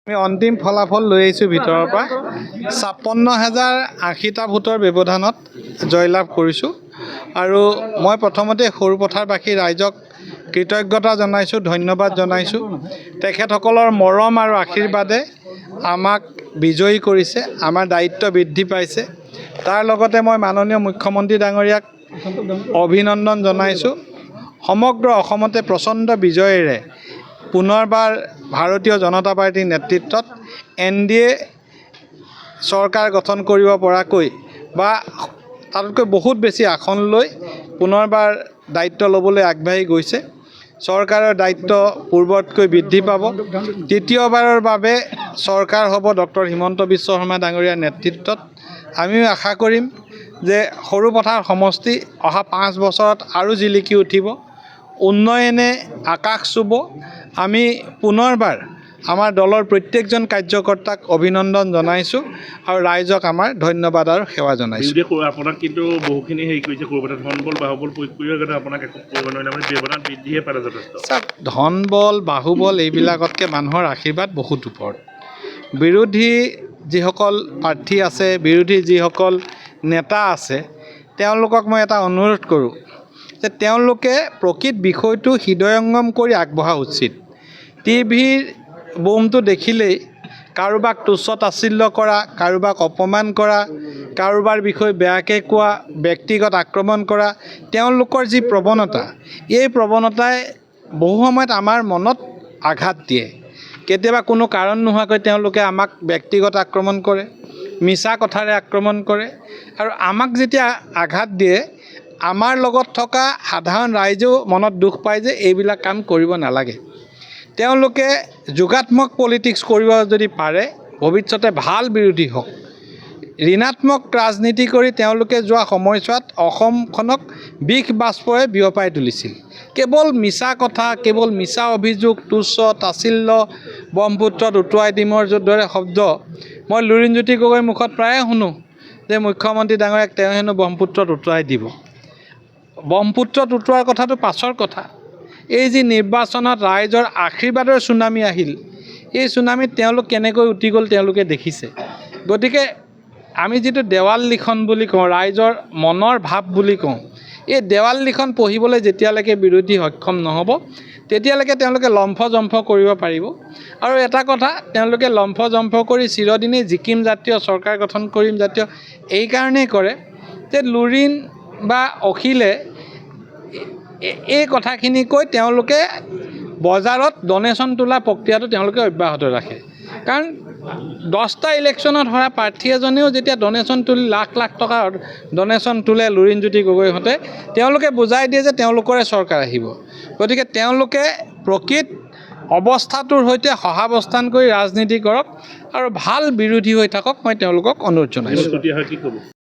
আমি অন্তিম ফলাফল লৈ আহিছোঁ ভিতৰৰ পৰা ৫৬,০৮০টা ভোটৰ ব্যৱধানত জয়লাভ কৰিছোঁ আৰু মই প্ৰথমতে সৰুপথাৰবাসী ৰাইজক কৃতজ্ঞতা জনাইছোঁ, ধন্যবাদ জনাইছোঁ। তেখেতসকলৰ মৰম আৰু আশীৰ্বাদে আমাক বিজয়ী কৰিছে, আমাৰ দায়িত্ব বৃদ্ধি পাইছে। তাৰ লগতে মই মাননীয় মুখ্যমন্ত্ৰী ডাঙৰীয়াক অভিনন্দন জনাইছোঁ। সমগ্ৰ অসমতে প্ৰচণ্ড বিজয়েৰে পুনৰবাৰ ভাৰতীয় জনতা পাৰ্টীৰ নেতৃত্বত NDA চৰকাৰ গঠন কৰিব পৰাকৈ বা তাতকৈ বহুত বেছি আসন লৈ পুনৰবাৰ দায়িত্ব ল'বলৈ আগবাঢ়ি গৈছে। চৰকাৰৰ দায়িত্ব পূৰ্বতকৈ বৃদ্ধি পাব। তৃতীয়বাৰৰ বাবে চৰকাৰ হ'ব ডক্টৰ হিমন্ত বিশ্ব শৰ্মা ডাঙৰীয়াৰ নেতৃত্বত। আমিও আশা কৰিম যে সৰুপথাৰ সমষ্টি অহা 5 বছৰত আৰু জিলিকি উঠিব, উন্নয়নে আকাশ চুব। আমি পুনৰবাৰ আমাৰ দলৰ প্ৰত্যেকজন কাৰ্যকৰ্তাক অভিনন্দন জনাইছোঁ আৰু ৰাইজক আমাৰ ধন্যবাদ আৰু সেৱা জনাইছোঁ। আপোনাক কিন্তু বহুখিনি হেৰি কৰিছে, সৰুপথাৰ ধন বল বাহুবল প্ৰয়োগ কৰি আপোনাক একো কৰিব নোৱাৰিলে, মানে ব্যৱধান বৃদ্ধিহে পালে যথেষ্ট। ধন বল বাহুবল এইবিলাকতকৈ মানুহৰ আশীৰ্বাদ বহুত ওপৰত। বিৰোধী যিসকল প্ৰাৰ্থী আছে, বিৰোধী যিসকল নেতা আছে, তেওঁলোকক মই এটা অনুৰোধ কৰোঁ যে তেওঁলোকে প্ৰকৃত বিষয়টো হৃদয়ংগম কৰি আগবঢ়া উচিত। টিভিৰ বুমটো দেখিলেই কাৰোবাক তুচ্ছ তাচ্ছিল্য কৰা, কাৰোবাক অপমান কৰা, কাৰোবাৰ বিষয়ে বেয়াকৈ কোৱা, ব্যক্তিগত আক্ৰমণ কৰা, তেওঁলোকৰ যি প্ৰৱণতা, এই প্ৰৱণতাই বহু সময়ত আমাৰ মনত আঘাত দিয়ে। কেতিয়াবা কোনো কাৰণ নোহোৱাকৈ তেওঁলোকে আমাক ব্যক্তিগত আক্ৰমণ কৰে, মিছা কথাৰে আক্ৰমণ কৰে আৰু আমাক যেতিয়া আঘাত দিয়ে, আমাৰ লগত থকা সাধাৰণ ৰাইজেও মনত দুখ পায় যে এইবিলাক কাম কৰিব নালাগে। তেওঁলোকে যোগাত্মক পলিটিক্স কৰিব যদি পাৰে, ভৱিষ্যতে ভাল বিৰোধী হওক। ঋণাত্মক ৰাজনীতি কৰি তেওঁলোকে যোৱা সময়ছোৱাত অসমখনক বিষ বাষ্পৰে বিয়পাই তুলিছিল। কেৱল মিছা কথা, কেৱল মিছা অভিযোগ, তুচ্ছ তাচ্ছিল্য, ব্ৰহ্মপুত্ৰত উটুৱাই দিমৰ দৰে শব্দ মই লুৰিণজ্যোতি গগৈৰ মুখত প্ৰায়ে শুনো যে মুখ্যমন্ত্ৰী ডাঙৰীয়াক তেওঁ হেনো ব্ৰহ্মপুত্ৰত উটুৱাই দিব। ব্ৰহ্মপুত্ৰত উটুৱাৰ কথাটো পাছৰ কথা। এই যি নিৰ্বাচনত ৰাইজৰ আশীৰ্বাদৰ চুনামি আহিল, এই চুনামিত তেওঁলোক কেনেকৈ উটি গ'ল তেওঁলোকে দেখিছে। গতিকে আমি যিটো দেৱাল লিখন বুলি কওঁ, ৰাইজৰ মনৰ ভাৱ বুলি কওঁ, এই দেৱাল লিখন পঢ়িবলৈ যেতিয়ালৈকে বিৰোধী সক্ষম নহ'ব, তেতিয়ালৈকে তেওঁলোকে লম্ফজম্ফ কৰিব পাৰিব। আৰু এটা কথা, তেওঁলোকে লম্ফজম্ফ কৰি চিৰদিনেই জিকিম জাতীয় চৰকাৰ গঠন কৰিম জাতীয় এইকাৰণেই কৰে যে লুৰিণ বা অখিলে এই কথাখিনি কৈ তেওঁলোকে বজাৰত ডনেশ্যন তোলা প্ৰক্ৰিয়াটো তেওঁলোকে অব্যাহত ৰাখে। কাৰণ 10টা ইলেকশ্যনত হৰা প্ৰাৰ্থী এজনেও যেতিয়া ডনেশ্যন তুলি লাখ লাখ টকাৰ ডনেশ্যন তোলে লুৰিণজ্যোতি গগৈহঁতে, তেওঁলোকে বুজাই দিয়ে যে তেওঁলোকৰে চৰকাৰ আহিব। গতিকে তেওঁলোকে প্ৰকৃত অৱস্থাটোৰ সৈতে সহাৱস্থান কৰি ৰাজনীতি কৰক আৰু ভাল বিৰোধী হৈ থাকক, মই তেওঁলোকক অনুৰোধ জনাইছোঁ।